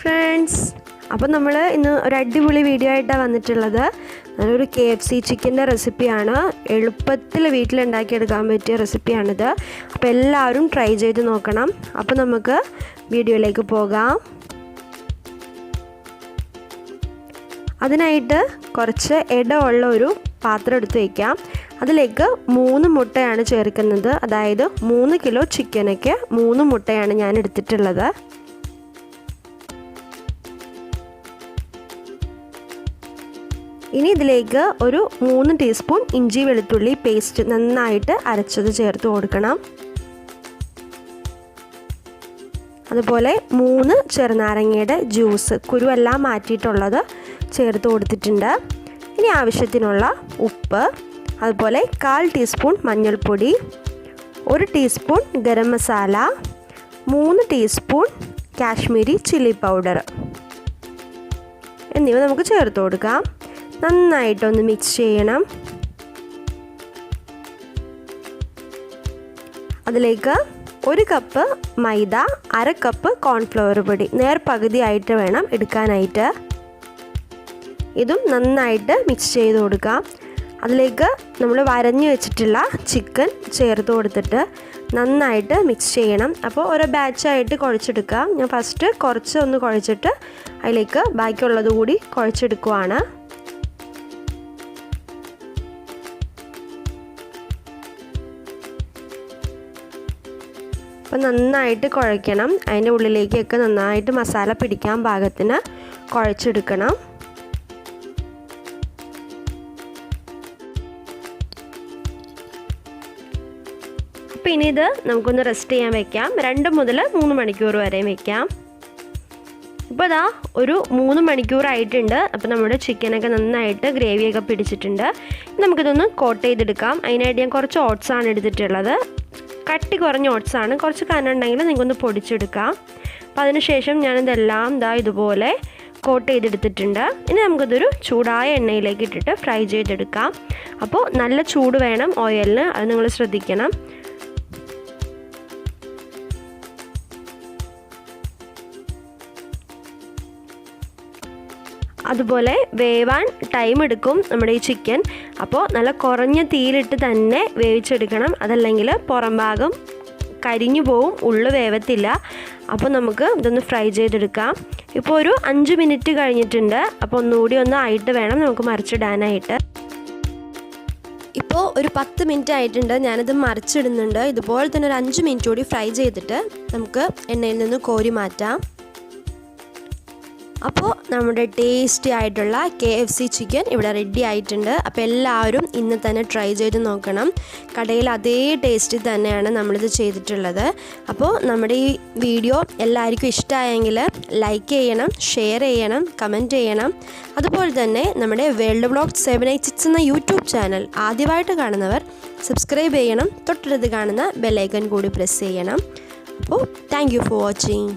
friends. അപ്പോൾ നമ്മൾ ഇന്ന് ഒരു അടിപൊളി വീഡിയോ ആയിട്ടാണ് വന്നിട്ടുള്ളത്. നല്ലൊരു KFC ചിക്കൻ്റെ റെസിപ്പിയാണ്. എളുപ്പത്തിൽ വീട്ടിൽ ഉണ്ടാക്കി എടുക്കാൻ പറ്റിയ റെസിപ്പിയാണിത്. അപ്പോൾ എല്ലാവരും ട്രൈ ചെയ്ത് നോക്കണം. അപ്പോൾ നമുക്ക് വീഡിയോയിലേക്ക് പോകാം. അതിനായിട്ട് കുറച്ച് എടയുള്ള ഒരു പാത്രം എടുത്ത് വയ്ക്കാം. അതിലേക്ക് 3 മുട്ടയാണ് ചേർക്കുന്നത്. അതായത് 3 കിലോ ചിക്കനൊക്കെ 3 മുട്ടയാണ് ഞാൻ എടുത്തിട്ടുള്ളത്. ഇനി ഇതിലേക്ക് ഒരു 3 ടീസ്പൂൺ ഇഞ്ചി വെളുത്തുള്ളി പേസ്റ്റ് നന്നായിട്ട് അരച്ചത് ചേർത്ത് കൊടുക്കണം. അതുപോലെ 3 ചെറുനാരങ്ങയുടെ ജ്യൂസ് കുരുവെല്ലാം മാറ്റിയിട്ടുള്ളത് ചേർത്ത് കൊടുത്തിട്ടുണ്ട്. ഇനി ആവശ്യത്തിനുള്ള ഉപ്പ്, അതുപോലെ 1/4 ടീസ്പൂൺ മഞ്ഞൾപ്പൊടി, 1 teaspoon garam masala, 3 teaspoon Kashmiri chilli powder എന്നിവ നമുക്ക് ചേർത്ത് കൊടുക്കാം. നന്നായിട്ടൊന്ന് മിക്സ് ചെയ്യണം. അതിലേക്ക് 1 കപ്പ് മൈദ, 1/2 കപ്പ് കോൺഫ്ലവർ പൊടി നേർപകുതിയായിട്ട് വേണം എടുക്കാനായിട്ട്. ഇതും നന്നായിട്ട് മിക്സ് ചെയ്ത് കൊടുക്കാം. അതിലേക്ക് നമ്മൾ വരഞ്ഞു വെച്ചിട്ടുള്ള ചിക്കൻ ചേർത്ത് കൊടുത്തിട്ട് നന്നായിട്ട് മിക്സ് ചെയ്യണം. അപ്പോൾ ഓരോ ബാച്ചായിട്ട് കുഴച്ചെടുക്കാം. ഞാൻ ഫസ്റ്റ് കുറച്ചൊന്ന് കുഴച്ചിട്ട് അതിലേക്ക് ബാക്കിയുള്ളത് കൂടി കുഴച്ചെടുക്കുവാണ്. അപ്പോൾ നന്നായിട്ട് കുഴയ്ക്കണം. അതിൻ്റെ ഉള്ളിലേക്കൊക്കെ നന്നായിട്ട് മസാല പിടിക്കാൻ പാകത്തിന് കുഴച്ചെടുക്കണം. അപ്പോൾ ഇനി ഇത് നമുക്കൊന്ന് റെസ്റ്റ് ചെയ്യാൻ വെക്കാം. 2 മുതൽ 3 മണിക്കൂർ വരെ വെക്കാം. ഇപ്പോൾ ഇതാ ഒരു 3 മണിക്കൂറായിട്ടുണ്ട്. അപ്പോൾ നമ്മുടെ ചിക്കനൊക്കെ നന്നായിട്ട് ഗ്രേവിയൊക്കെ പിടിച്ചിട്ടുണ്ട്. നമുക്കിതൊന്ന് കോട്ട് ചെയ്തെടുക്കാം. അതിനായിട്ട് ഞാൻ കുറച്ച് ഓട്സാണ് എടുത്തിട്ടുള്ളത്. കട്ടി കുറഞ്ഞ ഓട്സാണ്. കുറച്ച് കനമുണ്ടെങ്കിൽ നിങ്ങൾക്കൊന്ന് പൊടിച്ചെടുക്കാം. അപ്പോൾ അതിനുശേഷം ഞാനിതെല്ലാം ഇതുപോലെ കോട്ട് ചെയ്തെടുത്തിട്ടുണ്ട്. ഇനി നമുക്കിതൊരു ചൂടായ എണ്ണയിലേക്ക് ഇട്ടിട്ട് ഫ്രൈ ചെയ്തെടുക്കാം. അപ്പോൾ നല്ല ചൂട് വേണം ഓയിലിന്, അത് നിങ്ങൾ ശ്രദ്ധിക്കണം. അതുപോലെ വേവാൻ ടൈം എടുക്കും നമ്മുടെ ഈ ചിക്കൻ. അപ്പോൾ നല്ല കുറഞ്ഞ തീയിലിട്ട് തന്നെ വേവിച്ചെടുക്കണം. അതല്ലെങ്കിൽ പുറം ഭാഗം കരിഞ്ഞു പോവും, ഉള്ളു വേവത്തില്ല. അപ്പോൾ നമുക്ക് ഇതൊന്ന് ഫ്രൈ ചെയ്തെടുക്കാം. ഇപ്പോൾ ഒരു 5 മിനിറ്റ് കഴിഞ്ഞിട്ടുണ്ട്. അപ്പോൾ ഒന്നുകൂടി ആയിട്ട് വേണം നമുക്ക് മറിച്ചിടാനായിട്ട്. ഇപ്പോൾ ഒരു 10 മിനിറ്റ് ആയിട്ടുണ്ട്. ഞാനിത് മറിച്ചിടുന്നുണ്ട്. ഇതുപോലെ തന്നെ ഒരു 5 മിനിറ്റ് കൂടി ഫ്രൈ ചെയ്തിട്ട് നമുക്ക് എണ്ണയിൽ നിന്ന് കോരി മാറ്റാം. അപ്പോൾ നമ്മുടെ ടേസ്റ്റി ആയിട്ടുള്ള KFC ചിക്കൻ ഇവിടെ റെഡി ആയിട്ടുണ്ട്. അപ്പോൾ എല്ലാവരും ഇന്ന് തന്നെ ട്രൈ ചെയ്ത് നോക്കണം. കടയിൽ അതേ ടേസ്റ്റിൽ തന്നെയാണ് നമ്മളിത് ചെയ്തിട്ടുള്ളത്. അപ്പോൾ നമ്മുടെ ഈ വീഡിയോ എല്ലാവർക്കും ഇഷ്ടമായെങ്കിൽ ലൈക്ക് ചെയ്യണം, ഷെയർ ചെയ്യണം, കമൻറ്റ് ചെയ്യണം. അതുപോലെ തന്നെ നമ്മുടെ വേൾഡ് വ്ളോഗ് 786 എന്ന യൂട്യൂബ് ചാനൽ ആദ്യമായിട്ട് കാണുന്നവർ സബ്സ്ക്രൈബ് ചെയ്യണം. തൊട്ടടുത്ത് കാണുന്ന ബെല്ലൈക്കൺ കൂടി പ്രസ് ചെയ്യണം. അപ്പോൾ താങ്ക് യു ഫോർ വാച്ചിങ്.